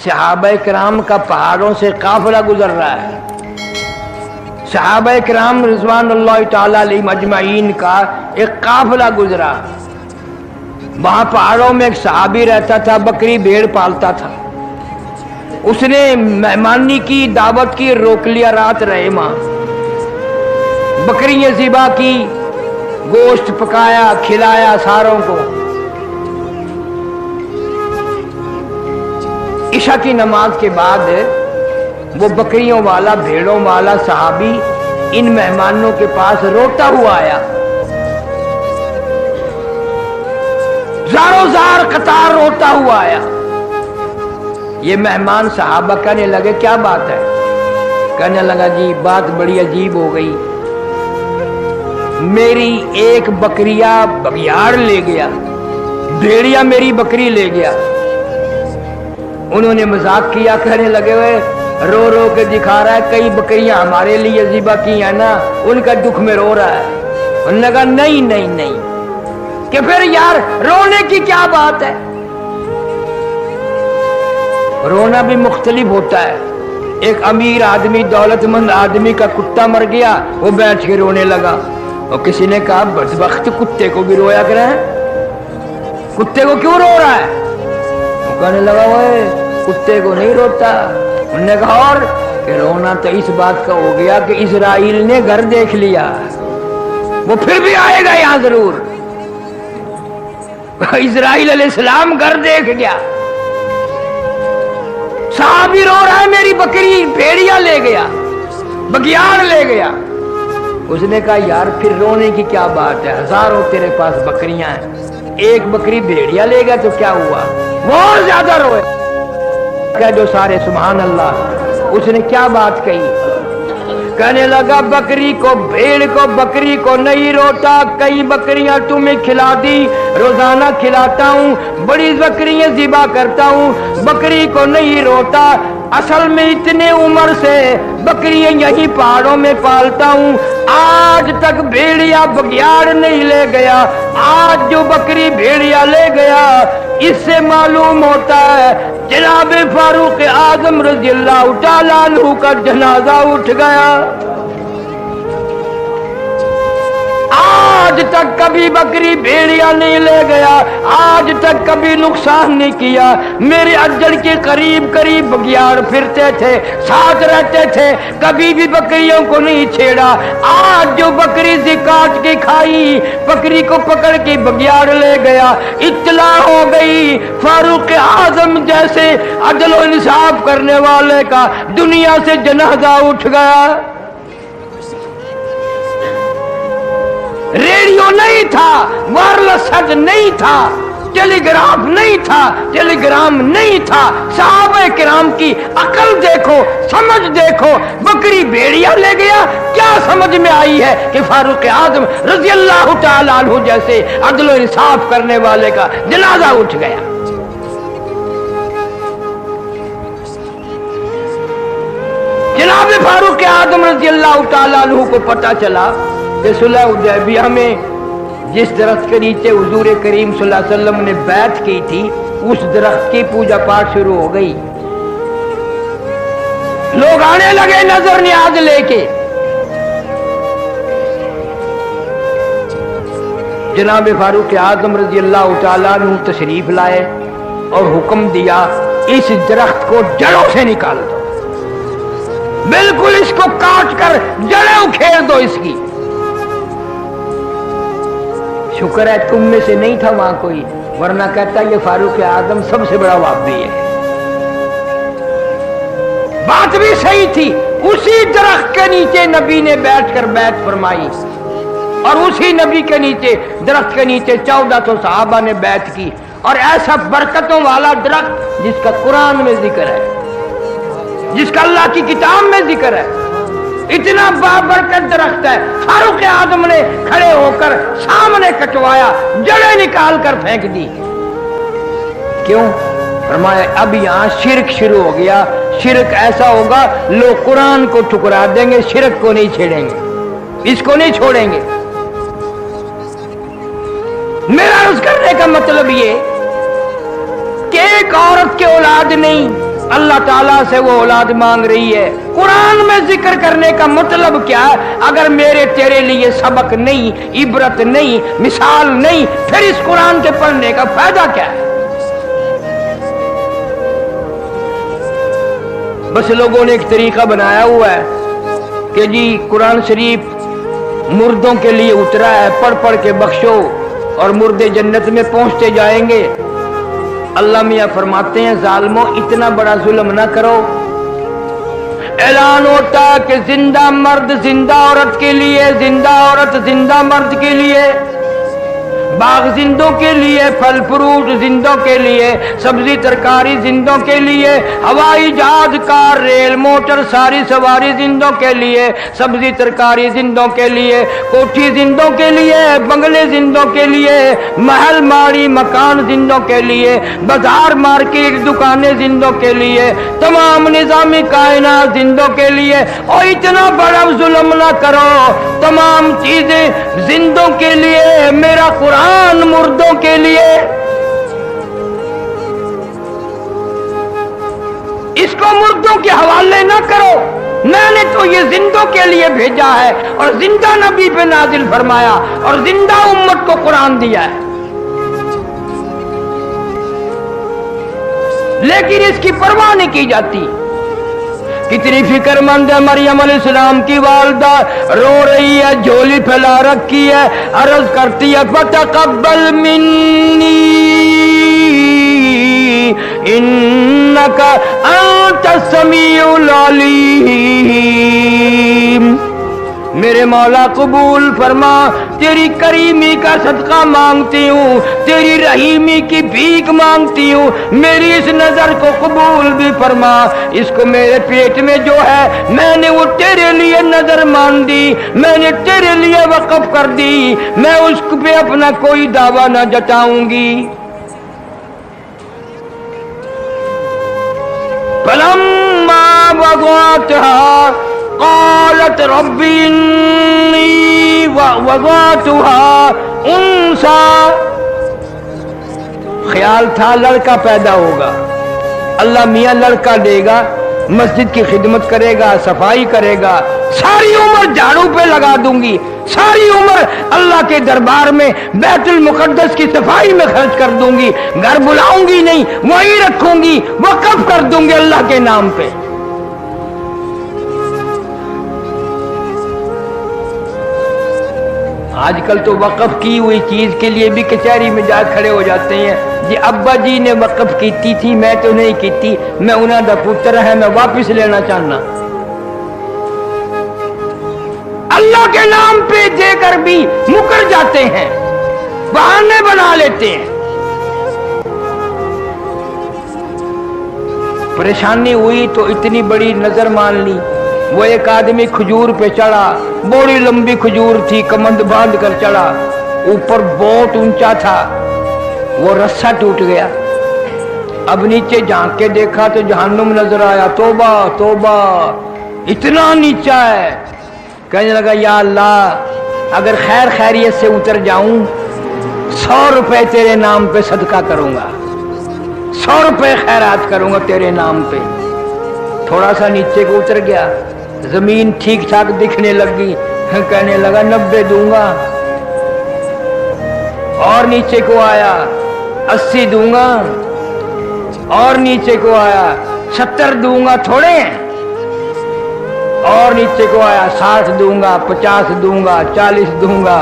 सहाबा किराम का पहाड़ों से काफिला गुजर रहा है। सहाबा किराम रिज़वानुल्लाह ताला अलैहिम अजमाइन का एक काफिला गुजरा। वहां पहाड़ों में एक सहाबी रहता था, बकरी भेड़ पालता था। उसने मेहमानी की, दावत की, रोक लिया, रात रहे वहां। बकरियां ज़िबा की, गोश्त पकाया, खिलाया सारों को। इशा की नमाज के बाद वो बकरियों वाला, भेड़ों वाला सहाबी इन मेहमानों के पास रोता हुआ आया। ज़ारो ज़ार कतार रोता हुआ आया। ये मेहमान सहाबा कहने लगे क्या बात है? कहने लगा जी बात बड़ी अजीब हो गई। मेरी एक बकरिया बगियाड़ ले गया, भेड़िया मेरी बकरी ले गया। उन्होंने मजाक किया, कहने लगे हुए रो रो के दिखा रहा है, कई बकरियां हमारे लिए ज़िबा की है ना, उनका दुख में रो रहा है। उन्होंने कहा नहीं नहीं नहीं, कि फिर यार रोने की क्या बात है? रोना भी मुख्तलिफ होता है। एक अमीर आदमी, दौलतमंद आदमी का कुत्ता मर गया, वो बैठ के रोने लगा। और किसी ने कहा बदबख्त कुत्ते को भी रोया करे, कुत्ते को क्यों रो रहा है? वो कहने लगा वो कुत्ते को नहीं रोता। उन्होंने कहा और कि रोना तो इस बात का हो गया कि इजराइल ने घर देख लिया, वो फिर भी आएगा यहां जरूर। इजराइल अलैहिस्सलाम घर देख गया। सहाबी रो रहा है मेरी बकरी भेड़िया ले गया, बगियाड़ ले गया। उसने कहा यार फिर रोने की क्या बात है, हजारों तेरे पास बकरियां हैं, एक बकरी भेड़िया ले गया तो क्या हुआ? वो और ज्यादा रोए। कह दो सारे सुभान अल्लाह। उसने क्या बात कही? कहने लगा बकरी को, भेड़ को, बकरी को नहीं रोता, कई बकरियां तुम्हें खिला दी, रोजाना खिलाता हूँ, बड़ी बकरियां ज़िबा करता हूँ, बकरी को नहीं रोता। असल में इतने उम्र से बकरियां यहीं पहाड़ों में पालता हूँ, आज तक भेड़िया बगियाड़ नहीं ले गया। आज जो बकरी भेड़िया ले गया, इससे मालूम होता है जनाब फारूक आजम रज़ियल्लाहु ताला अन्हु का जनाजा उठ गया। आज तक कभी बकरी भेड़िया नहीं ले गया, आज तक कभी नुकसान नहीं किया। मेरे अज्जल के करीब करीब बगियाड़ फिरते थे, साथ रहते थे, कभी भी बकरियों को नहीं छेड़ा। आज जो बकरी ज़िकात की खाई, बकरी को पकड़ के बगियाड़ ले गया। इत्तला हो गई फारूक आजम जैसे अदल और इंसाफ करने वाले का दुनिया से जनाजा उठ गया। रेडियो नहीं था, वायरलेस सेट नहीं था, टेलीग्राफ नहीं था, टेलीग्राम नहीं था। सहाबा किराम की अकल देखो, समझ देखो। बकरी भेड़िया ले गया, क्या समझ में आई है कि फारूक आजम रज़ियल्लाहु ताला अन्हु जैसे अदल और इंसाफ करने वाले का जनाजा उठ गया। जनाब फारूक आजम रज़ियल्लाहु ताला अन्हु को पता चला कि सुलह हुदैबिया में जिस दरख्त के नीचे हुजूर करीम सल्लल्लाहु अलैहि वसल्लम ने बैत की थी, उस दरख्त की पूजा पाठ शुरू हो गई। लोग आने लगे नजर नियाज लेके। जनाब फारूक आजम रज़ियल्लाहु ताला अन्हु तशरीफ लाए और हुक्म दिया इस दरख्त को जड़ों से निकाल दो, बिल्कुल इसको काट कर जड़ें उखेड़ दो इसकी। शुक्र है तुम में से नहीं था वहां कोई, वरना कहता ये फारूक आजम सबसे बड़ा वादी है। बात भी सही थी। उसी दरख्त के नीचे नबी ने बैठकर बैत फरमाई और उसी नबी के नीचे, दरख्त के नीचे 1400 सहाबा ने बैत की। और ऐसा बरकतों वाला दरख्त जिसका कुरान में जिक्र है, जिसका अल्लाह की किताब में जिक्र है, इतना बाबरकत दरख्त है। फारूक आजम ने खड़े होकर सामने कटवाया, जड़ें निकाल कर फेंक दी। क्यों? फरमाया अब यहां शिरक शुरू हो गया। शिरक ऐसा होगा लोग कुरान को ठुकरा देंगे, शिरक को नहीं छेड़ेंगे, इसको नहीं छोड़ेंगे। मेरा अर्ज करने का मतलब ये कि एक औरत के औलाद नहीं, अल्लाह ताला से वो औलाद मांग रही है। कुरान में जिक्र करने का मतलब क्या है? अगर मेरे तेरे लिए सबक नहीं, इबरत नहीं, मिसाल नहीं, फिर इस कुरान के पढ़ने का फायदा क्या है? बस लोगों ने एक तरीका बनाया हुआ है कि जी कुरान शरीफ मुर्दों के लिए उतरा है, पढ़ पढ़ के बख्शो और मुर्दे जन्नत में पहुंचते जाएंगे। अल्लाह मियां फरमाते हैं, जालिमों इतना बड़ा जुल्म ना करो। ऐलान होता है कि जिंदा मर्द जिंदा औरत के लिए, जिंदा औरत जिंदा मर्द के लिए, बाग जिंदों के लिए, फल फ्रूट जिंदों के लिए, सब्जी तरकारी जिंदों के लिए, हवाई जहाज कार रेल मोटर सारी सवारी जिंदों के लिए, सब्जी तरकारी जिंदों के लिए, कोठी जिंदों के लिए, बंगले जिंदों के लिए, महल माड़ी मकान जिंदों के लिए, बाजार मार्केट दुकानें जिंदों के लिए, तमाम निजामी कायनात जिंदों के लिए। और इतना बड़ा जुल्म ना करो, तमाम चीजें जिंदों के लिए, मेरा कुरान मुर्दों के लिए। इसको मुर्दों के हवाले ना करो, मैंने तो ये जिंदों के लिए भेजा है और जिंदा नबी पे नाजिल फरमाया और जिंदा उम्मत को कुरान दिया है। लेकिन इसकी परवाह नहीं की जाती। कितनी फिक्रमंद है मरियम अलैहिस्सलाम की वालदा, रो रही है, झोली फैला रखी है, अर्ज करती है फतकब्बल मिन्नी इन्नका अंतस समीउल अलीम। मेरे मौला कबूल फरमा, तेरी करीमी का सदका मांगती हूँ, तेरी रहीमी की भीख मांगती हूँ, मेरी इस नजर को कबूल भी फरमा। इसको मेरे पेट में जो है मैंने वो तेरे लिए नजर मान दी, मैंने तेरे लिए वक़्फ़ कर दी, मैं उसको पे अपना कोई दावा न जताऊंगी। फलम्मा वज़अतहा क़ालत रब्बी इन्नी वज़अतुहा उन्सा। ख्याल था लड़का पैदा होगा, अल्लाह मियां लड़का देगा, मस्जिद की खिदमत करेगा, सफाई करेगा, सारी उम्र झाड़ू पे लगा दूंगी, सारी उम्र अल्लाह के दरबार में बैतुल मुकद्दस की सफाई में खर्च कर दूंगी, घर बुलाऊंगी नहीं, वहीं रखूंगी, वक़्फ़ कर दूंगी अल्लाह के नाम पे। आजकल तो वक़्फ़ की हुई चीज के लिए भी कचहरी में जा खड़े हो जाते हैं जी अब्बा जी ने वक़्फ़ की थी, मैं तो नहीं की थी, मैं उन्हां दा पुत्र है, मैं वापिस लेना चाहना। अल्लाह के नाम पे देकर भी मुकर जाते हैं, बहाने बना लेते हैं। परेशानी हुई तो इतनी बड़ी नजर मान ली। वो एक आदमी खजूर पे चढ़ा, बड़ी लंबी खजूर थी, कमंद बांध कर चढ़ा, ऊपर बहुत ऊंचा था, वो रस्सा टूट गया। अब नीचे झांक के देखा तो जहन्नुम नजर आया। तौबा तौबा, इतना नीचा है। कहने लगा, या अल्लाह, अगर खैर खैरियत से उतर जाऊं 100 रुपए तेरे नाम पे सदका करूंगा, 100 रुपए खैरात करूंगा तेरे नाम पे। थोड़ा सा नीचे को उतर गया, जमीन ठीक ठाक दिखने लगी, कहने लगा 90 दूंगा। और नीचे को आया, 80 दूंगा। और नीचे को आया, 70 दूंगा, थोड़े हैं। और नीचे को आया, 60 दूंगा, 50 दूंगा, 40 दूंगा।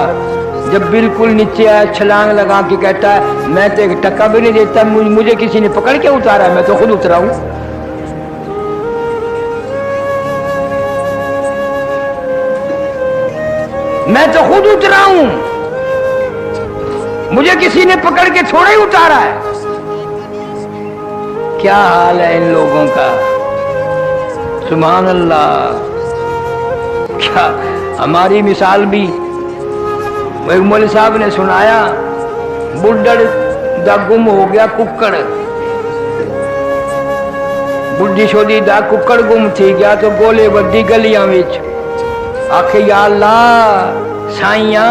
जब बिल्कुल नीचे आया, छलांग लगा के कहता है, मैं तो एक टका भी नहीं देता, मुझे किसी ने पकड़ के उतारा, मैं तो खुद उतरा हूं। मैं तो खुद उतरा हूं, मुझे किसी ने पकड़ के थोड़ा ही उतारा है। क्या हाल है इन लोगों का, सुभान अल्लाह। क्या हमारी मिसाल भी, एक मौलवी साहब ने सुनाया, बुढ़ड़ दा गुम हो गया कुक्कड़, बुढ़ी छोड़ी दा कुक्कड़ गुम थी गया तो गोले बदी गलियां विच। आखे, या अल्लाह साइया,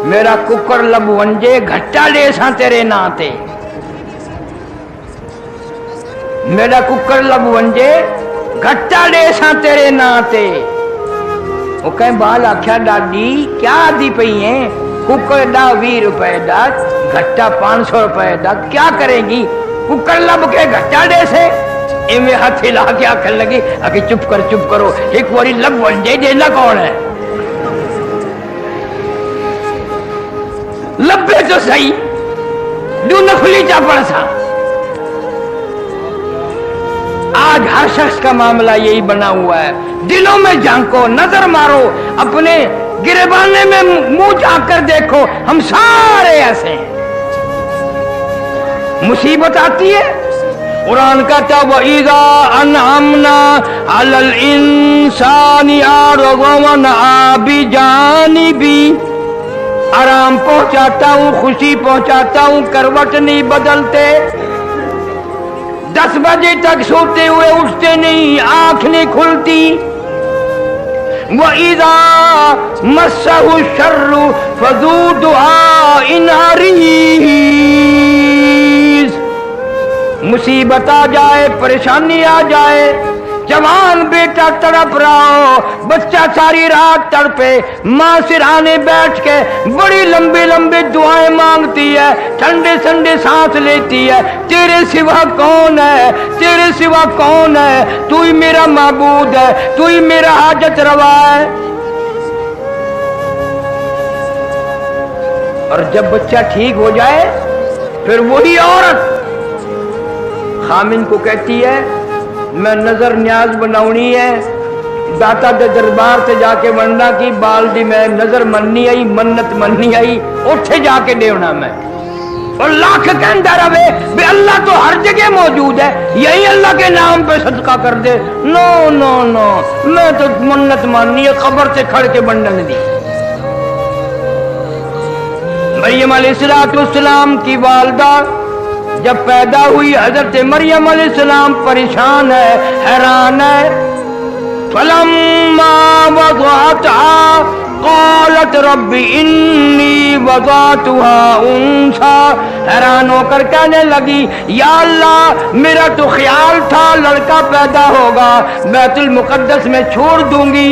मेरा कुक्कड़ लब वंजे, घट्टा ले सा तेरे नाते। मेरा कुकर लब वंजे घट्टा डेसा तेरे नाते। वो कहीं बाल आख्या डाडी क्या आदि पई है, कुकर दा 20 रुपए दा, घट्टा 500 रुपए दा, क्या करेगी? कुकर लब के घट्टा डेसे इमें हाथ हिला के आखन लगी अभी चुप करो, एक बारी लब वंजे देना कौन है? लब्बे तो सही दू नफली चापड़ सा। आज हर शख्स का मामला यही बना हुआ है। दिलों में झांको, नजर मारो, अपने गिरेबाने में मुंह झांक कर देखो, हम सारे ऐसे हैं। मुसीबत आती है, कुरान कहता वइज़ा अनअमना अलल इंसानी अरग़मना बिजानिबी, आराम पहुंचाता हूं, खुशी पहुंचाता हूं, करवट नहीं बदलते। 10 बजे तक सोते हुए उठते नहीं, आंख नहीं खुलती। वइज़ा मस्सहु शर्रु फज़ू दुआइन अरीज़, मुसीबत आ जाए, परेशानी आ जाए, जवान बेटा तड़प रहा हो, बच्चा सारी रात तड़पे, माँ सिरहाने बैठ के बड़ी लंबी लंबी दुआएं मांगती है, ठंडे ठंडे सांस लेती है, तेरे सिवा कौन है, तेरे सिवा कौन है, तू ही मेरा माबूद है, तू ही मेरा हाजत रवा है। और जब बच्चा ठीक हो जाए फिर वही औरत खामिन को कहती है मैं नजर न्याज बनाउनी है, दाता दे दरबार से जाके बनना की बाल्दी में नजर मननी आई, मन्नत मननी आई, उठे जाके देवना मैं। और लाख कहता रहे बे अल्लाह तो हर जगह मौजूद है, यही अल्लाह के नाम पे सदका कर दे। नो नो नो, मैं तो मन्नत माननी है, कब्र से खड़ के बनने दी। मरियम अलैहिस्सलाम की वालदा जब पैदा हुई, हजरत मरियम अलैहिस्सलाम परेशान है, हैरान है। फलम्मा वज़अतहा क़ालत रब्बी इन्नी वज़अतुहा उन्सा, हैरान होकर कहने लगी या अल्लाह मेरा तो ख्याल था लड़का पैदा होगा, बैतुल मुक़द्दस में छोड़ दूंगी,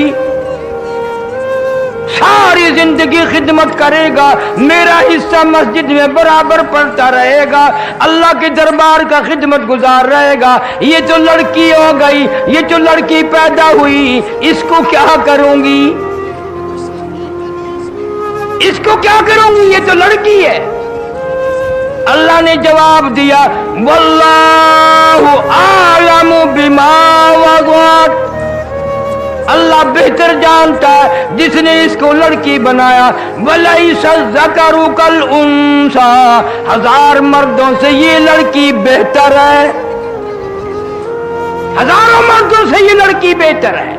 सारी जिंदगी खिदमत करेगा, मेरा हिस्सा मस्जिद में बराबर पढ़ता रहेगा, अल्लाह के दरबार का खिदमत गुजार रहेगा। ये तो लड़की हो गई, ये तो लड़की पैदा हुई, इसको क्या करूंगी, इसको क्या करूंगी, ये तो लड़की है। अल्लाह ने जवाब दिया वल्लाहु आलमु बिमा वज़अत, अल्लाह बेहतर जानता है जिसने इसको लड़की बनाया। वलैसा ज़करु कल उन्सा, 1000 मर्दों से ये लड़की बेहतर है, हजारों मर्दों से ये लड़की बेहतर है।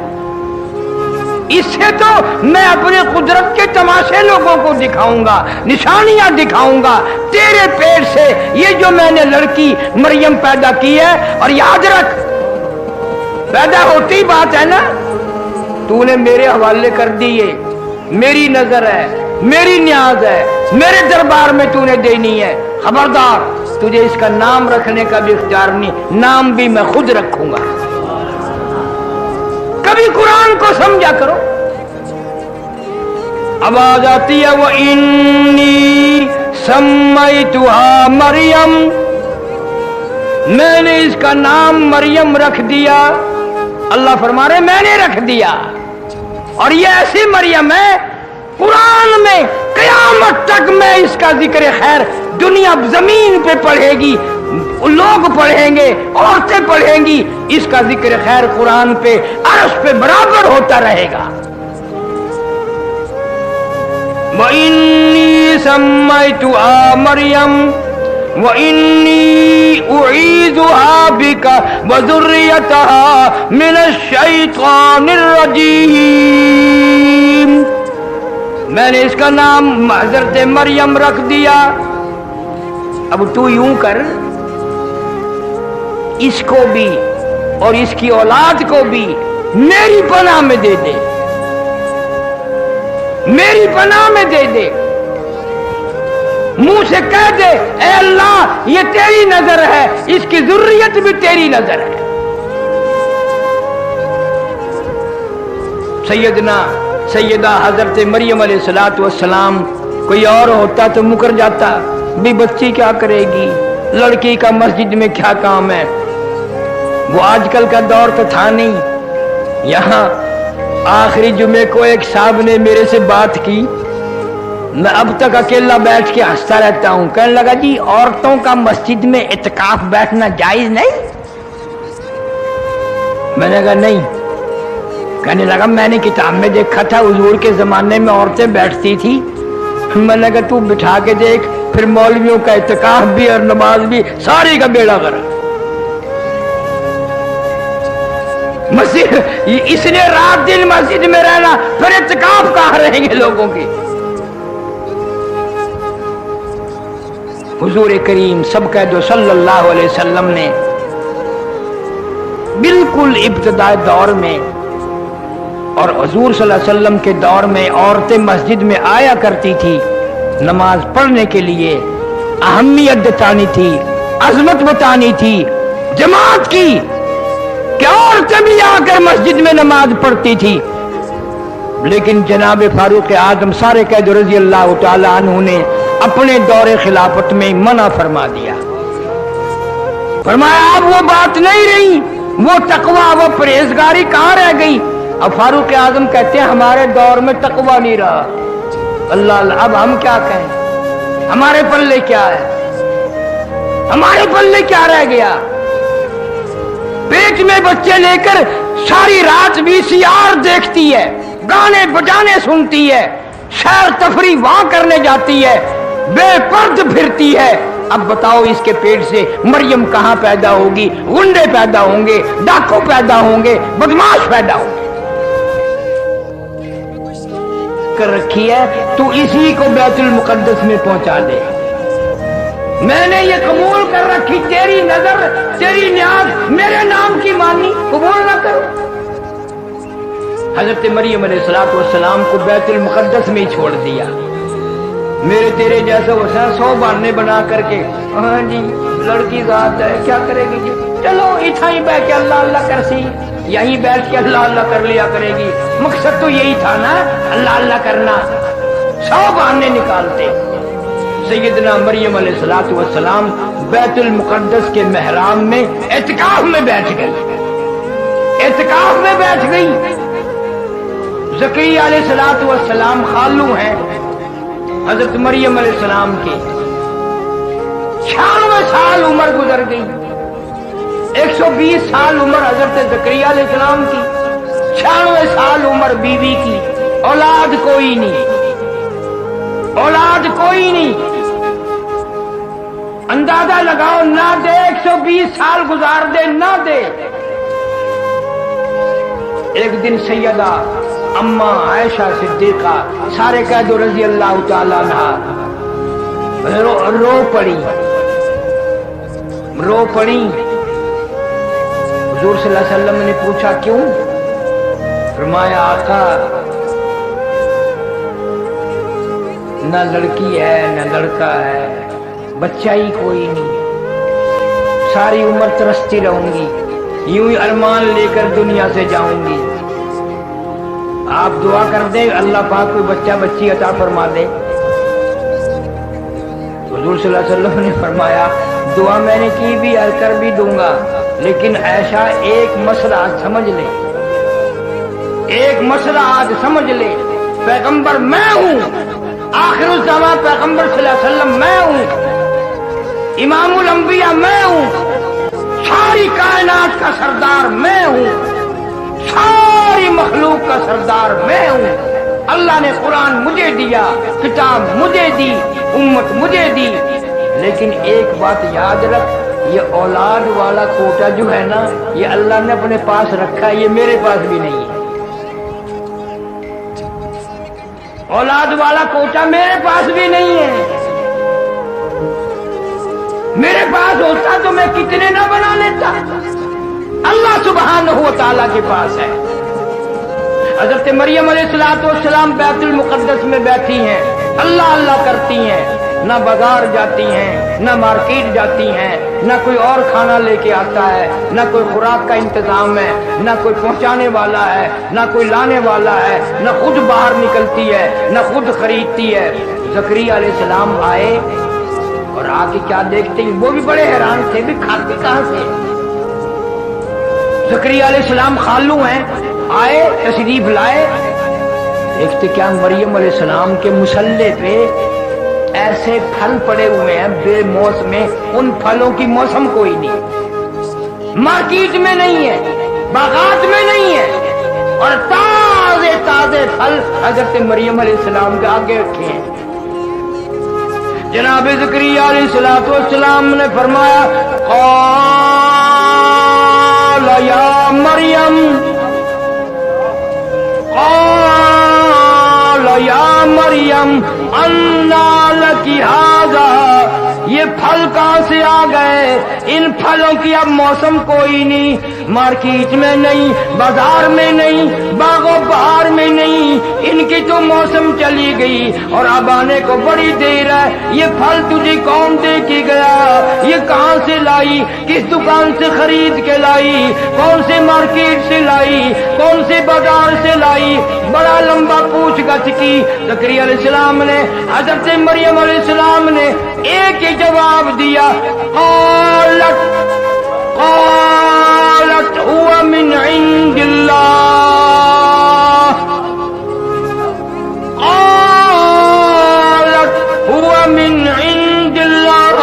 इससे तो मैं अपने कुदरत के तमाशे लोगों को दिखाऊंगा, निशानियां दिखाऊंगा। तेरे पेट से ये जो मैंने लड़की मरियम पैदा की है, और याद रख पैदा होती बात है ना, तूने मेरे हवाले कर दी, ये मेरी नजर है, मेरी न्याज है, मेरे दरबार में तूने देनी है। खबरदार, तुझे इसका नाम रखने का भी इख्तियार नहीं, नाम भी मैं खुद रखूंगा। कभी कुरान को समझा करो। आवाज आती है वो इन्नी सम्मैतुहा मरियम, मैंने इसका नाम मरियम रख दिया। अल्लाह फरमा रहे मैंने रख दिया। और ये ऐसी मरियम है कुरान में कयामत तक मैं इसका जिक्र खैर दुनिया जमीन पे पढ़ेगी, लोग पढ़ेंगे, औरतें पढ़ेंगी, इसका जिक्र खैर कुरान पे अर्श पे बराबर होता रहेगा। व इन्नी सम्मैतुहा मरियम व इन्नी उईज़ुहा बिका व ज़ुर्रियतहा मिनश शैतानिर रजीम, मैंने इसका नाम हज़रत मरियम रख दिया। अब तू यूं कर, इसको भी और इसकी औलाद को भी मेरी पनाह में दे दे, मेरी पनाह में दे दे। منہ سے کہہ دے اے اللہ یہ تیری نظر ہے، اس کی ذریت بھی تیری نظر ہے۔ سیدہ حضرت مریم علیہ السلام، کوئی اور ہوتا تو مکر جاتا، بھی بچی کیا کرے گی، لڑکی کا مسجد میں کیا کام ہے۔ وہ آج کل کا دور تو تھا نہیں۔ یہاں آخری جمعے کو ایک صاحب نے میرے سے بات کی، میں اب تک اکیلا بیٹھ کے ہنستا رہتا ہوں۔ کہنے لگا جی عورتوں کا مسجد میں اعتکاف بیٹھنا جائز نہیں؟ میں نے کہا نہیں۔ کہنے لگا میں نے کتاب میں دیکھا تھا حضور کے زمانے میں عورتیں بیٹھتی تھی۔ میں نے کہا تو بٹھا کے دیکھ، پھر مولویوں کا اعتکاف بھی اور نماز بھی ساری کا بیڑا کر۔ مسجد اس نے رات دن مسجد میں رہنا، پھر اعتکاف کہاں رہیں گے لوگوں کی۔ حضور کریم سب کہہ دو صلی اللہ علیہ وسلم نے بالکل ابتدائی دور میں اور حضور صلی اللہ علیہ وسلم کے دور میں عورتیں مسجد میں آیا کرتی تھی نماز پڑھنے کے لیے، اہمیت بتانی تھی، عظمت بتانی تھی جماعت کی، کہ عورتیں بھی آ کر مسجد میں نماز پڑھتی تھی۔ لیکن جناب فاروق اعظم سارے قید رضی اللہ تعالی عنہ نے اپنے دور خلافت میں منع فرما دیا، فرمایا اب وہ بات نہیں رہی، وہ تقوی وہ پرہیزگاری کہاں رہ گئی۔ اب فاروق اعظم کہتے ہیں ہمارے دور میں تقوی نہیں رہا۔ اللہ اللہ، اب ہم کیا کہیں، ہمارے پلے کیا ہے، ہمارے پلے کیا رہ گیا۔ پیٹ میں بچے لے کر ساری رات VCR دیکھتی ہے، گانے بجانے سنتی ہے، سیر تفریح وہاں کرنے جاتی ہے، بے پرد پھرتی ہے۔ اب بتاؤ اس کے پیٹ سے مریم کہاں پیدا ہوگی؟ غنڈے پیدا ہوں گے، ڈاکو پیدا ہوں گے، بدماش پیدا ہوں گے۔ کر رکھی ہے تو اسی کو بیت المقدس میں پہنچا دے۔ میں نے یہ قبول کر رکھی، تیری نظر تیری نیاز میرے نام کی مانی، قبول نہ کرو۔ حضرت مریم علیہ السلام کو بیت المقدس میں ہی چھوڑ دیا۔ میرے تیرے جیسا حسین 100 بہانے بنا کر کے، ہاں جی لڑکی ذات ہے کیا کرے گی جی، چلو اتنا ہی بیٹھ کے اللہ اللہ کر سی، یہیں بیٹھ کے اللہ اللہ کر لیا کرے گی۔ مقصد تو یہی تھا نا، اللہ اللہ کرنا، 100 بہانے نکالتے۔ سیدنا مریم علیہ السلام بیت المقدس کے محراب میں اعتکاف میں بیٹھ گئی، اعتکاف میں بیٹھ گئی۔ زکریا علیہ السلام خالو ہیں حضرت مریم علیہ السلام کی، 96 سال عمر گزر گئی، 120 سال عمر حضرت زکریا علیہ السلام کی، 96 سال عمر بیوی کی، اولاد کوئی نہیں، اولاد کوئی نہیں۔ اندازہ لگاؤ، نہ دے 120 سال گزار دے نہ دے۔ ایک دن سیدہ اما عائشہ صدیقہ سارے قید رضی اللہ تعالی عنہ رو پڑی۔ حضور صلی اللہ علیہ وسلم نے پوچھا کیوں؟ فرمایا آقا نہ لڑکی ہے نہ لڑکا ہے، بچہ ہی کوئی نہیں، ساری عمر ترستی رہوں گی، یوں ہی ارمان لے کر دنیا سے جاؤں گی۔ آپ دعا کر دیں اللہ پاک کوئی بچہ بچی عطا فرما دے۔ حضور صلی اللہ علیہ وسلم نے فرمایا دعا میں نے کی بھی اور کر بھی دوں گا، لیکن عائشہ ایک مسئلہ آج سمجھ لے، ایک مسئلہ آج سمجھ لے، پیغمبر میں ہوں، آخر الزمان پیغمبر صلی اللہ علیہ وسلم میں ہوں، امام الانبیاء میں ہوں، ساری کائنات کا سردار میں ہوں، ساری مخلوق کا سردار میں ہوں۔ اللہ نے قرآن مجھے دیا، کتاب مجھے دی، امت مجھے دی، لیکن ایک بات یاد رکھ، یہ اولاد والا کوٹا جو ہے نا یہ اللہ نے اپنے پاس رکھا ہے، یہ میرے پاس بھی نہیں ہے۔ اولاد والا کوٹا میرے پاس بھی نہیں ہے، میرے پاس ہوتا تو میں کتنے نہ بنا لیتا، اللہ سبحانہ و تعالیٰ کے پاس ہے۔ حضرت مریم علیہ السلام بیت المقدس میں بیٹھی ہیں، اللہ اللہ کرتی ہیں، نہ بازار جاتی ہیں، نہ مارکیٹ جاتی ہیں، نہ کوئی اور کھانا لے کے آتا ہے، نہ کوئی خوراک کا انتظام ہے، نہ کوئی پہنچانے والا ہے، نہ کوئی لانے والا ہے، نہ خود باہر نکلتی ہے، نہ خود خریدتی ہے۔ زکریا علیہ السلام آئے اور آ کے کیا دیکھتے ہیں، وہ بھی بڑے حیران تھے، بھی کھاتے کہاں سے؟ زکریا علیہ السلام خالو ہیں، آئے تشریف لائے، دیکھتے کیا مریم علیہ السلام کے مصلے پہ ایسے پھل پڑے ہوئے ہیں بے موسم میں، ان پھلوں کی موسم کوئی نہیں، مارکیٹ میں نہیں ہے، باغات میں نہیں ہے، اور تازے تازے پھل حضرت مریم علیہ السلام کے آگے رکھے ہیں۔ جناب زکریا علیہ السلام نے فرمایا قال یا مریم، قال یا مریم انا لکی ھذا، یہ پھل کہاں سے آ گئے؟ ان پھلوں کی اب موسم کوئی نہیں، مارکیٹ میں نہیں، بازار میں نہیں، باغ و بہار میں نہیں، ان کی تو موسم چلی گئی اور اب آنے کو بڑی دیر ہے۔ یہ پھل تجھے کون دے کے گیا؟ یہ کہاں سے لائی؟ کس دکان سے خرید کے لائی؟ کون سے مارکیٹ سے لائی؟ کون سے بازار سے لائی؟ بڑا لمبا پوچھ گچھ کی۔ زکریا علیہ السلام نے، حضرت مریم علیہ السلام نے ایک ہی جواب دیا، قالت هو من عند اللہ، قالت هو من عند اللہ۔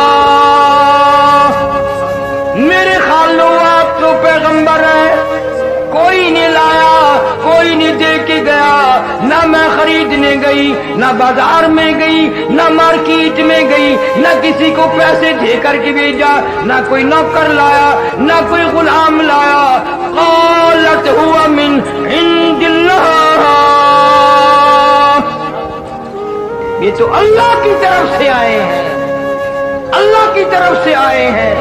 میرے خالو آپ تو پیغمبر ہیں، کوئی نہیں لایا، کوئی نہیں دے کے گیا، نہ میں خریدنے گئی، نہ بازار میں گئی، نہ مارکیٹ میں گئی، نہ کسی کو پیسے دے کر کے بھیجا، نہ کوئی نوکر لایا، نہ کوئی غلام لایا۔ قالت هو من عند اللہ، یہ تو اللہ کی طرف سے آئے ہیں، اللہ کی طرف سے آئے ہیں۔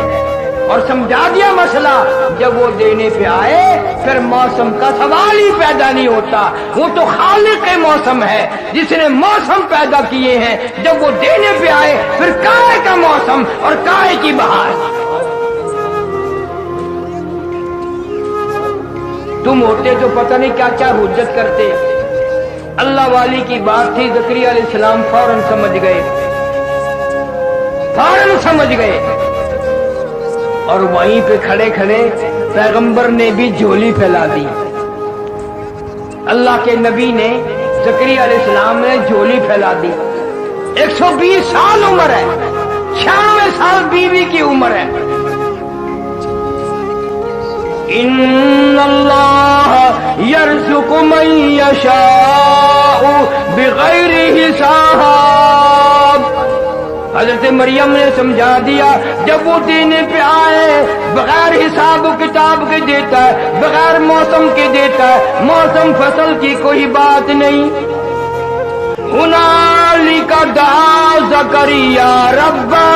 اور سمجھا دیا مسئلہ، جب وہ دینے پہ آئے پھر موسم کا سوال ہی پیدا نہیں ہوتا، وہ تو خالق موسم ہے جس نے موسم پیدا کیے ہیں، جب وہ دینے پہ آئے پھر کائے کا موسم اور کائے کی بہار۔ تم ہوتے تو پتہ نہیں کیا کیا حجت کرتے۔ اللہ والی کی بات تھی، زکریا علیہ السلام فوراً سمجھ گئے، فوراً سمجھ گئے، اور وہیں پہ کھڑے کھڑے پیغمبر نے بھی جھولی پھیلا دی۔ اللہ کے نبی نے، زکریا علیہ السلام نے جھولی پھیلا دی۔ 120 سال عمر ہے، 96 سال بیوی کی عمر ہے۔ ان اللہ یرزق من یشاء بغیر حساب۔ حضرت مریم نے سمجھا دیا، جب وہ دینے پہ آئے بغیر حساب و کتاب کے دیتا ہے، بغیر موسم کے دیتا ہے، موسم فصل کی کوئی بات نہیں۔ ہنالک دعا زکریا ربہ،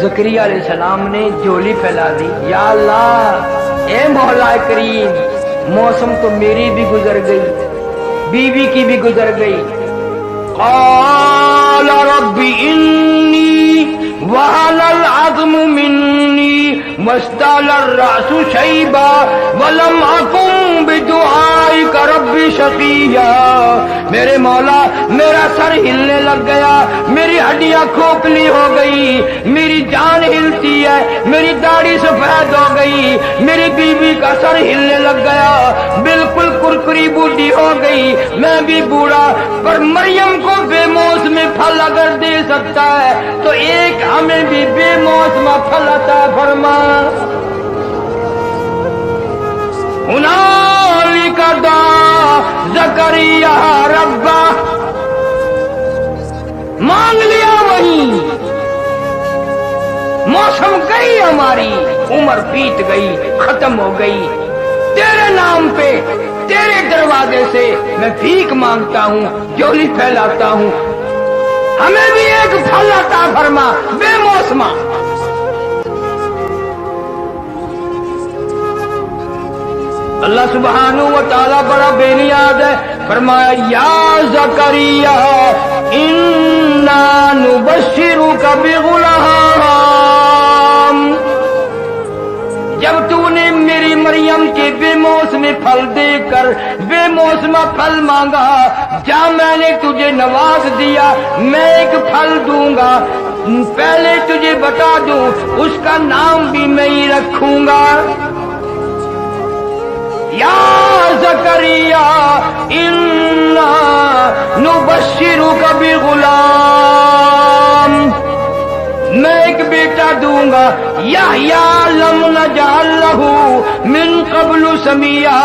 زکریا علیہ السلام نے جھولی پھیلا دی، یا اللہ اے مولا کریم، موسم تو میری بھی گزر گئی، بیوی کی بھی گزر گئی۔ قال رب انی وہن العظم منی واشتعل الرأس شیبا ولم اکن بدعائک رب شقیا۔ میرے مولا میرا سر ہلنے لگ گیا، میری ہڈیاں کھوکھلی ہو گئی، میری جان ہلتی ہے، میری داڑھی سفید ہو گئی، میری بیوی کا سر ہلنے لگ گیا، بالکل کرکری بوڑھی ہو گئی، میں بھی بوڑھا۔ پر مریم کو بے موسم پھل اگر دے سکتا ہے تو ایک ہمیں بھی بے موسم پھل عطا فرما۔ ہنالک دعا زکریا ربہ، مانگ لیا وہیں، موسم گئی، ہماری عمر بیت گئی، ختم ہو گئی، تیرے نام پہ تیرے دروازے سے میں بھیک مانگتا ہوں، جھولی پھیلاتا ہوں، ہمیں بھی ایک پھل عطا فرما بے موسمہ۔ اللہ سبحانہ و تعالیٰ بڑا بے نیاز ہے، فرمایا یا زکریا इन्ना नुबश्शिरुका बिग़ुलाम, जब तूने मेरी मरियम के बेमौसमी फल देकर बेमौसमा फल मांगा, जा मैंने तुझे नवाज दिया, मैं एक फल दूंगा, पहले तुझे बता दूं उसका नाम भी मैं ही रखूंगा। या ज़करिया इन्ना नुबश्शिरुका बिग़ुलाम, मैं एक बेटा दूंगा, यहया लम नजअल लहू मिन क़ब्लु समिया,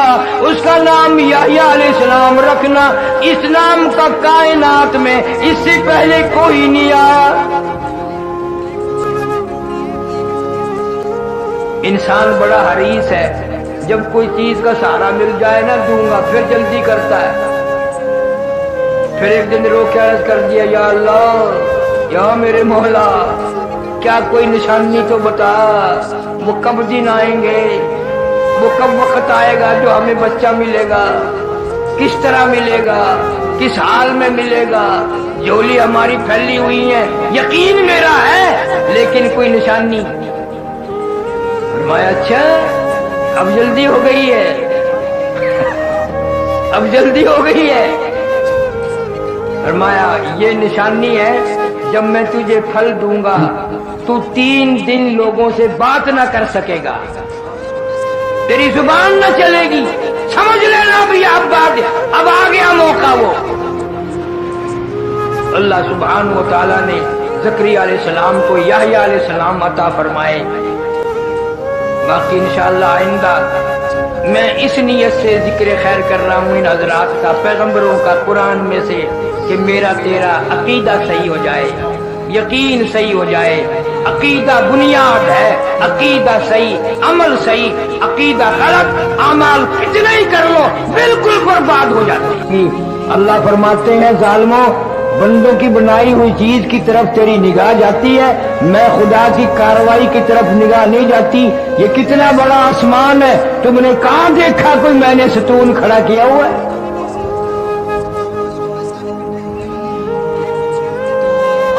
उसका नाम यहया अलैहिस्सलाम रखना, इस नाम का कायनात में इससे पहले कोई नहीं आया। इंसान बड़ा हरीस है, जब कोई चीज का सहारा मिल जाए ना दूंगा, फिर जल्दी करता है। फिर एक दिन रो के अर्ज कर दिया, या अल्लाह, या मेरे मौला, क्या कोई निशानी तो बता, वो कब दिन आएंगे, वो कब वक्त आएगा जो हमें बच्चा मिलेगा, किस तरह मिलेगा, किस हाल में मिलेगा। झोली हमारी फैली हुई है, यकीन मेरा है, लेकिन कोई निशानी। फरमाया अच्छा अब जल्दी हो गई है, अब जल्दी हो गई है। फरमाया ये निशानी है, जब मैं तुझे फल दूंगा तू 3 दिन लोगों से बात ना कर सकेगा, तेरी जुबान न चलेगी, समझ लेना भी अब बात, अब आ गया मौका। वो अल्लाह सुब्हानहु व तआला ने ज़करिया अलैहिस्सलाम को यहया अलैहिस्सलाम अता फरमाए। बाकी इंशाअल्लाह आइंदा मैं इस नियत से जिक्र खैर कर रहा हूँ इन हजरात का, पैगंबरों का, कुरान में से, कि मेरा तेरा अकीदा सही हो जाए, यकीन सही हो जाए। अकीदा बुनियाद है, अकीदा सही, अमल सही, अकीदा गलत, अमाल कितना ही कर लो बिल्कुल बर्बाद हो जाते हैं। अल्लाह फरमाते हैं जालिमों, बंदों की बनाई हुई चीज की तरफ तेरी निगाह जाती है, मैं खुदा की कार्रवाई की तरफ निगाह नहीं जाती। ये कितना बड़ा आसमान है, तुमने कहां देखा कोई मैंने सतून खड़ा किया हुआ है?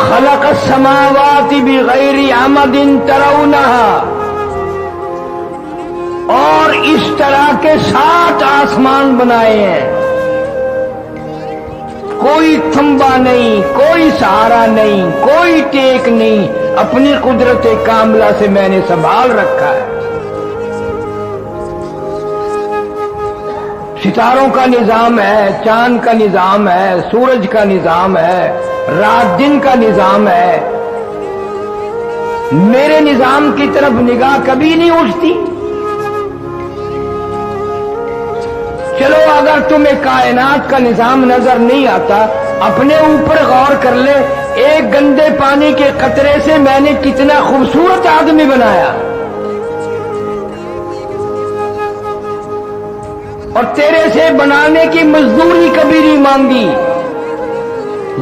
खलक़स समावाति बिग़ैरि अमदिन तरौनहा, और इस तरह के 7 आसमान बनाए हैं, कोई थंबा नहीं, कोई सहारा नहीं, कोई टेक नहीं, अपनी कुदरत कामला से मैंने संभाल रखा है। सितारों का निजाम है, चांद का निजाम है, सूरज का निजाम है, रात दिन का निजाम है। मेरे निजाम की तरफ निगाह कभी नहीं उठती। चलो अगर तुम्हें कायनात का निजाम नजर नहीं आता, अपने ऊपर गौर कर ले, एक गंदे पानी के कतरे से मैंने कितना खूबसूरत आदमी बनाया, और तेरे से बनाने की मजदूरी कभी नहीं मांगी।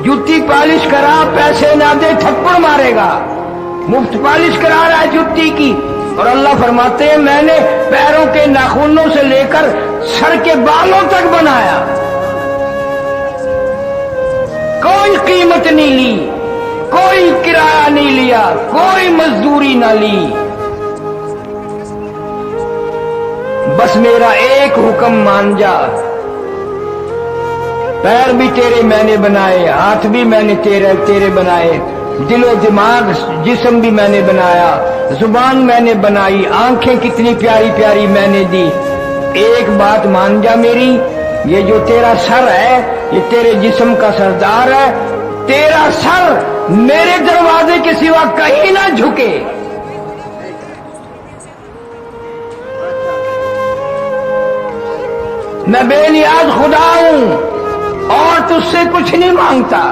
जूती पालिश करा, पैसे ना दे थप्पड़ मारेगा, मुफ्त पालिश करा रहा है जूती की। और अल्लाह फरमाते हैं मैंने पैरों के नाखूनों से लेकर सर के बालों तक बनाया, कोई कीमत नहीं ली, कोई किराया नहीं लिया, कोई मजदूरी ना ली। बस मेरा एक हुक्म मान जा। पैर भी तेरे मैंने बनाए, हाथ भी मैंने तेरे बनाए, दिलो दिमाग जिस्म भी मैंने बनाया, जुबान मैंने बनाई, आंखें कितनी प्यारी प्यारी मैंने दी। एक बात मान जा मेरी, ये जो तेरा सर है ये तेरे जिस्म का सरदार है, तेरा सर मेरे दरवाजे के सिवा कहीं ना झुके। मैं बेनियाज खुदा हूं और तुझसे कुछ नहीं मांगता।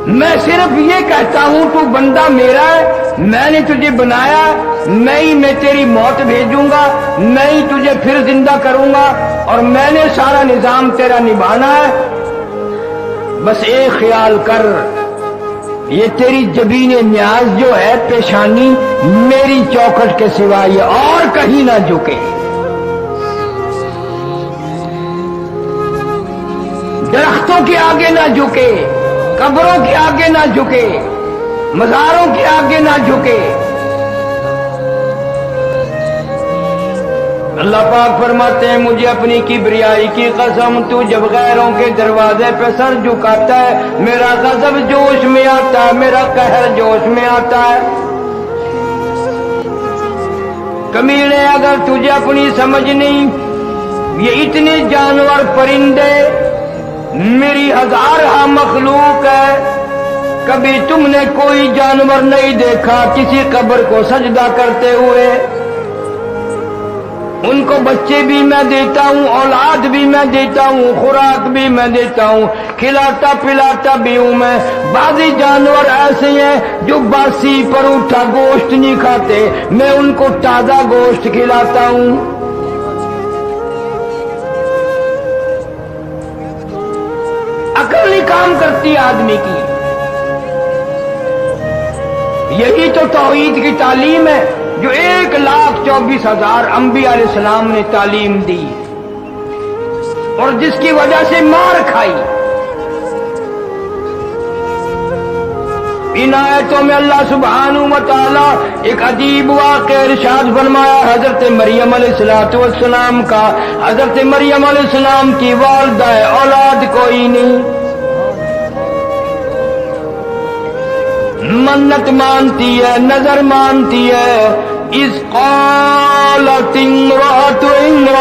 मैं सिर्फ ये कहता हूं तू बंदा मेरा है, मैंने तुझे बनाया, मैं तेरी मौत भेजूंगा, मैं ही तुझे फिर जिंदा करूंगा, और मैंने सारा निजाम तेरा निभाना है। बस एक ख्याल कर, ये तेरी जबीने न्याज जो है पेशानी, मेरी चौखट के सिवा ये और कहीं ना झुके। दरख्तों के आगे ना झुके, कब्रों के आगे ना झुके, मज़ारों के आगे ना झुके। अल्लाह पाक फरमाते हैं, मुझे अपनी किबरियाई की कसम, तू जब गैरों के दरवाजे पे सर झुकाता है, मेरा गज़ब जोश में आता है, मेरा कहर जोश में आता है। कमीने, अगर तुझे अपनी समझ नहीं, ये इतने जानवर परिंदे मेरी हजारहा मखलूक है, कभी तुमने कोई जानवर नहीं देखा किसी कब्र को सजदा करते हुए। उनको बच्चे भी मैं देता हूँ, औलाद भी मैं देता हूँ, खुराक भी मैं देता हूँ, खिलाता पिलाता भी हूँ मैं। बाकी जानवर ऐसे हैं जो बासी पर उठा गोश्त नहीं खाते, मैं उनको ताजा गोश्त खिलाता हूँ। अकल नहीं काम करती आदमी की। यही तो तौहीद की तालीम है जो 1,24,000 अंबिया अलैहिस्सलाम ने तालीम दी और जिसकी वजह से मार खाई। इन आयतों में अल्लाह सुब्हानहू व तआला एक अजीब वाक़या इरशाद फरमाया हजरत मरियम अलैहिस्सलातु वस्सलाम का। हजरत मरियम अलैहिस्सलाम की वालिदा है, औलाद कोई नहीं, मन्नत मानती है, नजर मानती है। इस क़ालत इम्राअतु इम्रान,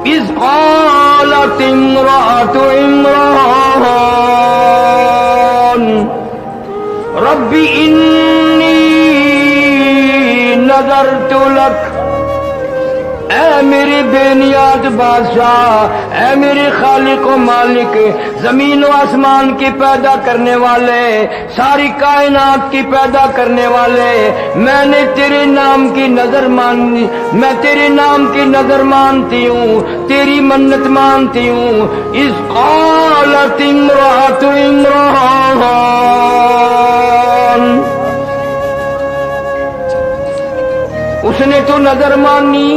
इस क़ालत इम्राअतु इम्रान रब्बी इन्नी नज़रतु लक। ऐ मेरे बेनियाज बादशाह, ऐ मेरे खालिक व मालिक, जमीन व आसमान की पैदा करने वाले, सारी कायनात की पैदा करने वाले, मैंने तेरे नाम की नजर मानी, मैं तेरे नाम की नजर मानती हूँ, तेरी मन्नत मानती हूँ। इस क़ालत इम्राअतु इम्रान, उसने तो नजर मानी।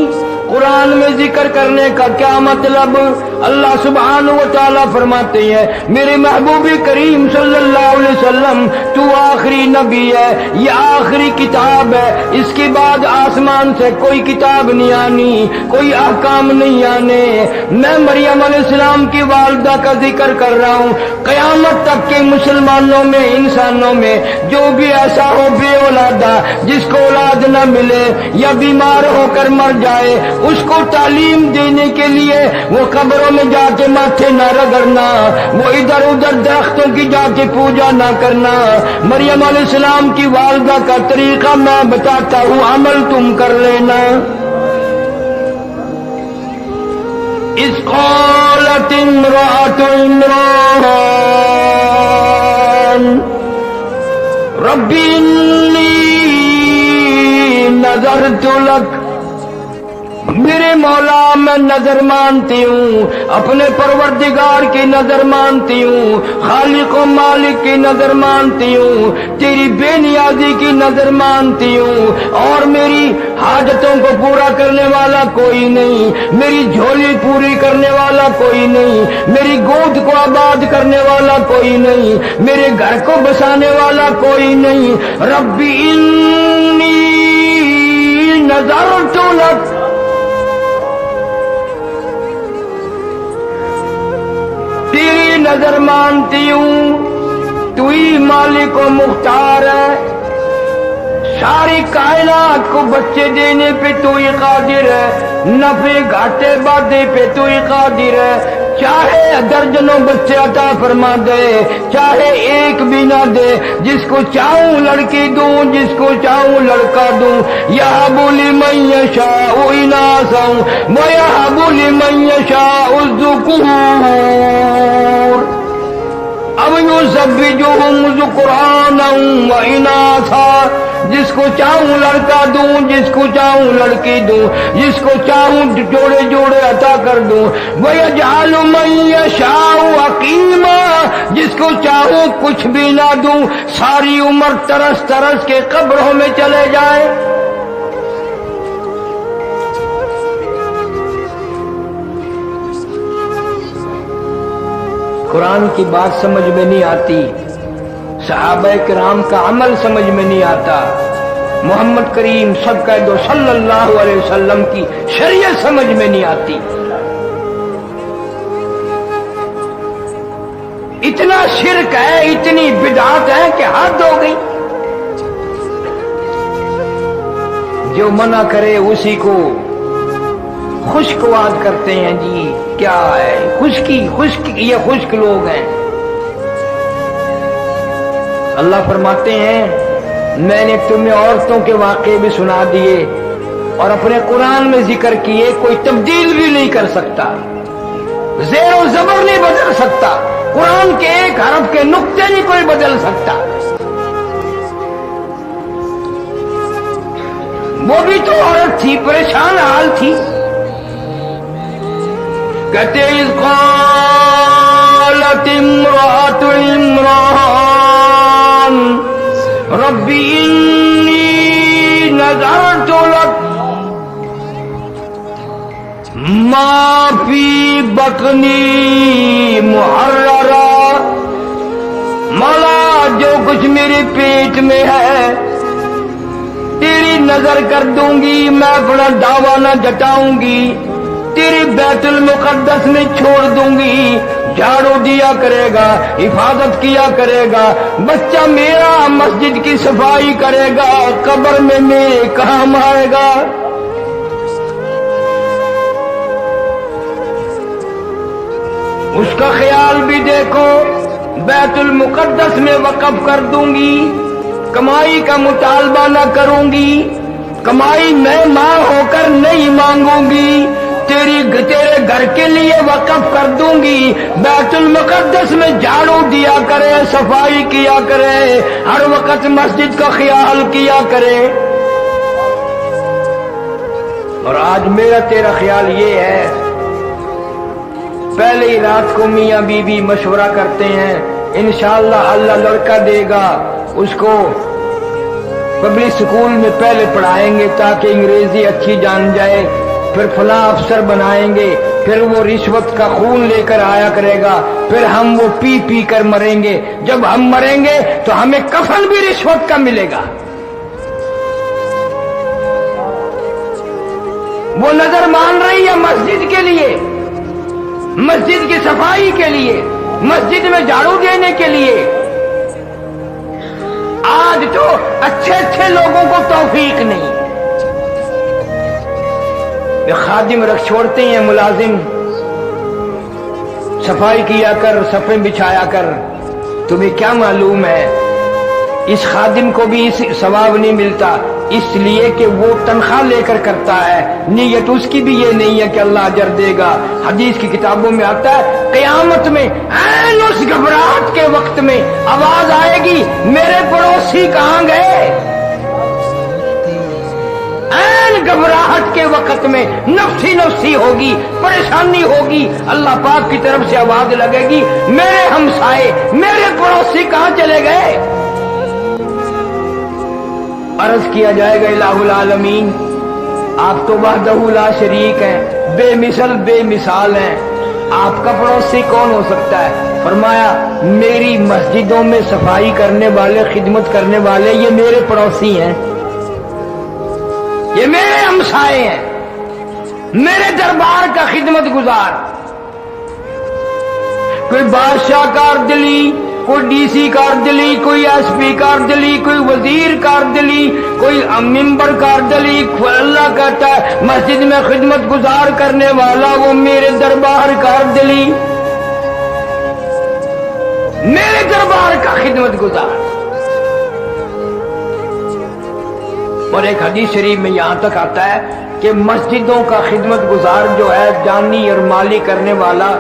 कुरान में जिक्र करने का क्या मतलब? अल्लाह सुब्हानहू व तआला फरमाते हैं, मेरे महबूबी करीम सल्लल्लाहु अलैहि वसल्लम, तू आखिरी नबी है, ये आखिरी किताब है, इसके बाद आसमान से कोई किताब नहीं आनी, कोई अहकाम नहीं आने। मैं मरियम अलैहिस्सलाम की वालिदा का जिक्र कर रहा हूँ। क़यामत तक के मुसलमानों में, इंसानों में जो भी ऐसा हो बे औलादा, जिसको औलाद न मिले या बीमार होकर मर जाए, उसको तालीम देने के लिए वो कब्रों में जाके माथे न रगड़ना, वो इधर उधर दरख्तों की जाके पूजा न करना। मरियम अलैहिस्सलाम की वालिदा का तरीका मैं बताता हूँ, अमल तुम कर लेना। इस क़ालत इम्राअतु इम्रान रब्बी इन्नी नज़रतु लक, मेरे मौला मैं नजर मानती हूँ, अपने परवरदिगार की नजर मानती हूँ, खालिक व मालिक की नजर मानती हूँ, तेरी बेनियाजी की नजर मानती हूँ, और मेरी हाजतों को पूरा करने वाला कोई नहीं, मेरी झोली पूरी करने वाला कोई नहीं, मेरी गोद को आबाद करने वाला कोई नहीं, मेरे घर को बसाने वाला कोई नहीं। रब्बी इन्नी नज़रतु लक, तेरी नजर मानती हूँ, तू ही मालिक व मुख्तार है, सारी कायनात को बच्चे देने पे तू ही कादिर है, नफे घाटे बादे पे तू ही कादिर है। चाहे दर्जनों बच्चे अता फरमा दे, चाहे एक भी ना दे, जिसको चाहूं लड़की दूं, जिसको चाहूं लड़का दूं। यहबु लिमन यशाउ इनासा व यहबु लिमन यशाउ ज़ुकूर, अब युज़व्विजुहुम ज़ुक्रानन व इनासा, जिसको चाहूं लड़का दूं, जिसको चाहूं लड़की दूं, जिसको चाहूं जोड़े जोड़े अता कर दूं। वयजअलु मन यशाउ अकीमा, जिसको चाहूं कुछ भी ना दूं, सारी उम्र तरस तरस के कब्रों में चले जाए। कुरान की बात समझ में नहीं आती, सहाबा किराम का अमल समझ में नहीं आता, मोहम्मद करीम सल्लल्लाहु अलैहि वसल्लम की शरीयत समझ में नहीं आती। इतना शिरक है, इतनी बिदात है कि हद हो गई। जो मना करे उसी को खुश्कवाद करते हैं जी। क्या है खुश्की? ये खुश्क लोग हैं। अल्लाह फरमाते हैं मैंने तुम्हें औरतों के वाक़े भी सुना दिए और अपने कुरान में जिक्र किए, कोई तब्दील भी नहीं कर सकता, ज़ेर ज़बर नहीं बदल सकता, कुरान के एक हरफ के नुक्ते नहीं कोई बदल सकता। वो भी तो औरत थी, परेशान हाल थी। कहते इज़ क़ालत इम्राअतु इम्रान रब्बी इन्नी नज़रतु लक मा फी बतनी मुहर्ररा, मौला जो कुछ मेरे पेट में है तेरी नजर कर दूंगी, मैं अपना दावा न जताऊंगी, तेरे बैतुल मुकद्दस में छोड़ दूंगी, झाड़ू दिया करेगा, हिफाजत किया करेगा, बच्चा मेरा मस्जिद की सफाई करेगा, कब्र में मेरे काम आएगा। उसका ख्याल भी देखो, बैतुल मुकद्दस में वक़्फ़ कर दूंगी, कमाई का मुतालबा न करूंगी, कमाई मैं मां होकर नहीं मांगूंगी, तेरे घर के लिए वक़्फ़ कर दूंगी, बैतुल मुकद्दस में झाड़ू दिया करे, सफाई किया करे, हर वक्त मस्जिद का ख्याल किया करे। और आज मेरा तेरा ख्याल ये है, पहले ही रात को मियां बीवी मशवरा करते हैं इंशाअल्लाह अल्लाह लड़का देगा, उसको पब्लिक स्कूल में पहले पढ़ाएंगे ताकि अंग्रेजी अच्छी जान जाए, फिर फला अफसर बनाएंगे, फिर वो रिश्वत का खून लेकर आया करेगा, फिर हम वो पी पी कर मरेंगे, जब हम मरेंगे तो हमें कफन भी रिश्वत का मिलेगा। वो नजर मान रही है मस्जिद के लिए, मस्जिद की सफाई के लिए, मस्जिद में झाड़ू देने के लिए। आज तो अच्छे अच्छे लोगों को तौफीक नहीं, वे खादिम रख छोड़ते हैं, मुलाजिम सफाई किया कर, सफे बिछाया कर। तुम्हें क्या मालूम है इस खादिम को भी इस सवाब नहीं मिलता, इसलिए कि वो तनख्वाह लेकर करता है, नीयत उसकी भी ये नहीं है कि अल्लाह अजर देगा। हदीस की किताबों में आता है क़यामत में ऐन उस घबराहट के वक्त में आवाज आएगी मेरे पड़ोसी कहां गए। ऐन घबराहट के वक्त में नफ्सी नफ्सी होगी, परेशानी होगी, अल्लाह पाक की तरफ से आवाज लगेगी मेरे हमसाए, मेरे पड़ोसी कहां चले गए। अर्ज किया जाएगा इलाहुल आलमीन, आप तो वहदहू ला शरीक हैं, बेमिसल बेमिसाल हैं, आपका पड़ोसी कौन हो सकता है। फरमाया मेरी मस्जिदों में सफाई करने वाले, खिदमत करने वाले ये मेरे पड़ोसी हैं, ये मेरे हमसाए हैं, मेरे दरबार का खिदमत गुजार। कोई बादशाह कारदिली, कोई डीसी कारदिली, कोई एसपी कारदिली, कोई वजीर कारदिली, कोई मिंबर कारदिली, अल्लाह कहता है मस्जिद में खिदमत गुजार करने वाला वो मेरे दरबार कारदिली, मेरे दरबार का खिदमत गुजार। और एक हदीस शरीफ में यहां तक आता है कि मस्जिदों का खिदमत गुजार जो है, जानी और माली करने वाला,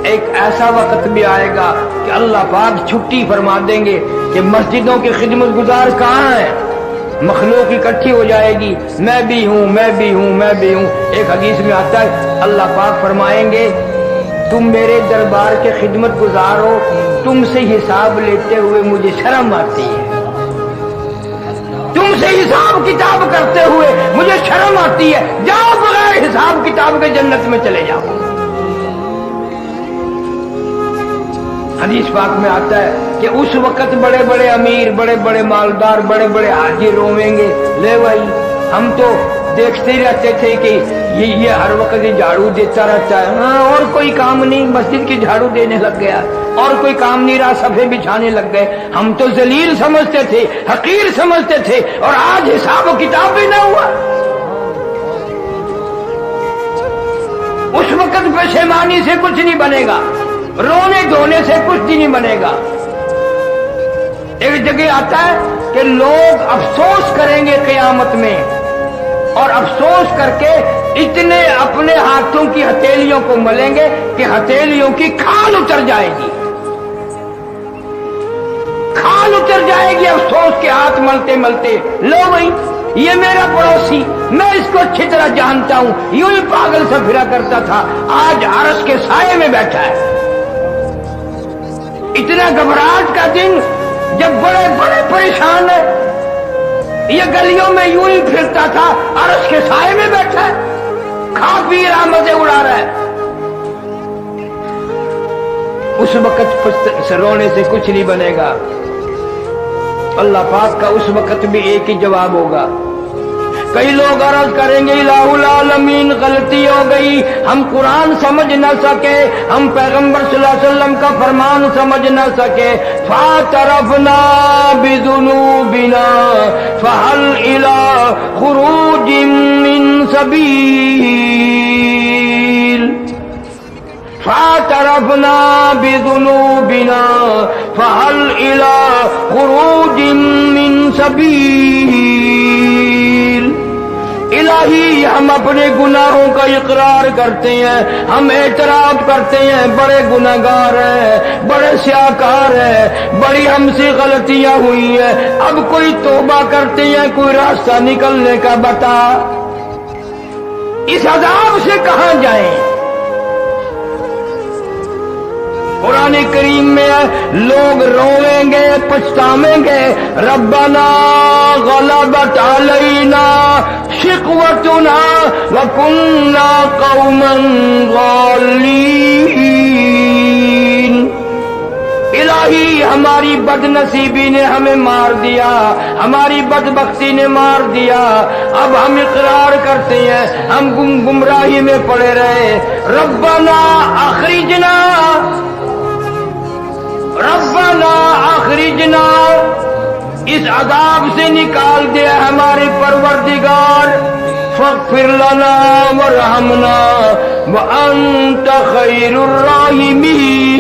एक ऐसा वक्त भी आएगा कि अल्लाह पाक छुट्टी फरमा देंगे कि मस्जिदों की खिदमत गुजार कहाँ है। मखलूक इकट्ठी हो जाएगी, मैं भी हूं, मैं भी हूं, मैं भी हूं। एक हदीस में आता है अल्लाह पाक फरमाएंगे तुम मेरे दरबार के खिदमत गुजार हो, तुमसे हिसाब लेते हुए मुझे शर्म आती है, तुमसे हिसाब किताब करते हुए मुझे शर्म आती है, जाओ बगैर हिसाब किताब के जन्नत में चले जाओ। हदीस पाक में आता है कि उस वक्त बड़े बड़े अमीर, बड़े बड़े मालदार, बड़े बड़े हाजी रोवेंगे, ले भाई हम तो देखते ही रहते थे कि ये हर वक्त झाड़ू देता रहता है, हाँ और कोई काम नहीं, मस्जिद की झाड़ू देने लग गया, और कोई काम नहीं रहा, सफे बिछाने लग गए। हम तो जलील समझते थे, हकीर समझते थे, और आज हिसाब किताब भी ना हुआ। उस वक्त पेशेमानी से कुछ नहीं बनेगा, रोने धोने से कुछ भी नहीं बनेगा। एक जगह आता है कि लोग अफसोस करेंगे क़यामत में, और अफसोस करके इतने अपने हाथों की हथेलियों को मलेंगे कि हथेलियों की खाल उतर जाएगी, खाल उतर जाएगी अफसोस के हाथ मलते मलते। लो भाई ये मेरा पड़ोसी, मैं इसको अच्छी तरह जानता हूं, यूं ही पागल सा फिरा करता था, आज अरश के साये में बैठा है। इतना घबराहट का दिन जब बड़े बड़े परेशान है, ये गलियों में यूं ही फिरता था, अरश के साये में बैठा है, खा पी रहा, मजे उड़ा रहा है। उस वक्त रोने से कुछ नहीं बनेगा। अल्लाह पाक का उस वक्त भी एक ही जवाब होगा। कई लोग अर्ज करेंगे इलाहुल आलमीन गलती हो गई, हम कुरान समझ न सके, हम पैगंबर सल्लल्लाहु अलैहि वसल्लम का फरमान समझ न सके। फातरफना बिजुनूबिना फहल इला खुरूजिम मिन सबील, फातरफना बिजुनूबिना फहल इला खुरूजिम मिन सबील। इलाही हम अपने गुनाहों का इकरार करते हैं, हम एतराफ करते हैं, बड़े गुनाहगार हैं, बड़े स्याकार हैं, बड़ी हमसे गलतियां हुई हैं, अब कोई तौबा करते हैं, कोई रास्ता निकलने का बता। इस अज़ाब से कहां जाएं? कुरान करीम में लोग रोवेंगे, पछतावेंगे, रब्बना गलबत अलैना शिकवतुना व कुन्ना कौमन गालिन। इलाही हमारी बदनसीबी ने हमें मार दिया, हमारी बदबख्ती ने मार दिया, अब हम इकरार करते हैं, हम गुमराही में पड़े रहे। रब्बना अखरिजना, रब्बना अखरिजना, इस अज़ाब से निकाल दे हमारे परवरदिगार। फग़फिर लना वरहमना व अंत खैरुर राहिमीन।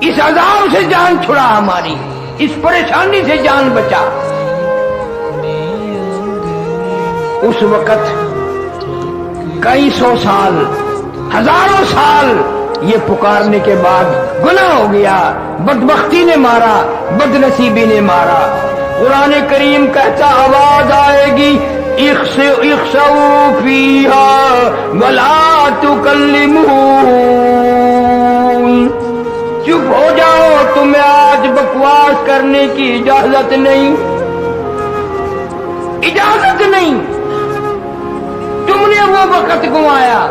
इस अज़ाब से जान छुड़ा हमारी, इस परेशानी से जान बचा। उस वक़्त कई सौ साल, हजारों साल ये पुकारने के बाद गुनाह हो गया, बदबख्ती ने मारा, बदनसीबी ने मारा। कुरान करीम कहता आवाज आएगी इख्सऊ फीहा वला तुकल्लिमून, चुप हो जाओ, तुम्हें आज बकवास करने की इजाजत नहीं, इजाजत नहीं। तुमने वो वक्त गंवाया,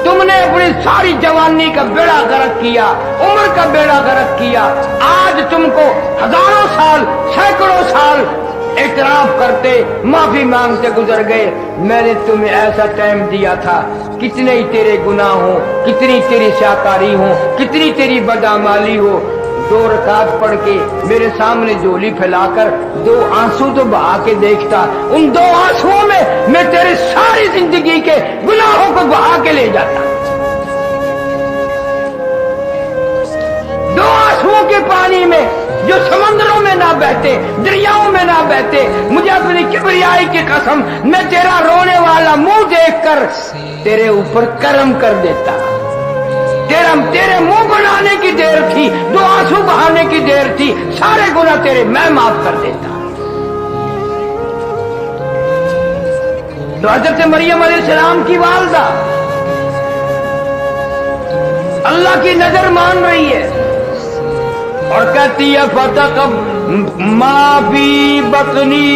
तुमने अपनी सारी जवानी का बेड़ा गर्क किया, उम्र का बेड़ा गर्क किया। आज तुमको हजारों साल, सैकड़ों साल इतराफ करते, माफी मांगते गुजर गए। मैंने तुम्हें ऐसा टाइम दिया था, कितने ही तेरे गुनाह हो, कितनी तेरी शाकारी हो, कितनी तेरी बदआमाली हो, 2 रकात पढ़ के मेरे सामने झोली फैलाकर 2 आंसू तो बहा के देखता, उन 2 आंसुओं में मैं तेरे सारी जिंदगी के गुनाहों को बहा के ले जाता। 2 आंसुओं के पानी में जो समंदरों में ना बहते, दरियाओं में ना बहते, मुझे अपनी किबरियाई की कसम, मैं तेरा रोने वाला मुंह देखकर तेरे ऊपर करम कर देता। तेरे मुंह बनाने की देर थी, 2 आंसू बहाने की देर थी, सारे गुनाह तेरे मैं माफ कर देता। तो हजरत मरियम अलैहिस्सलाम की वालदा अल्लाह की नजर मान रही है और कहती है फतक माफी बतनी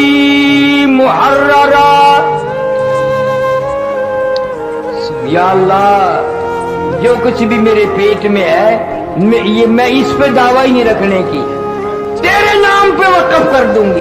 मुहर्ररा, या अल्लाह जो कुछ भी मेरे पेट में है मैं इस पे दावा ही नहीं रखने की, तेरे नाम पे वक़्फ़ कर दूंगी।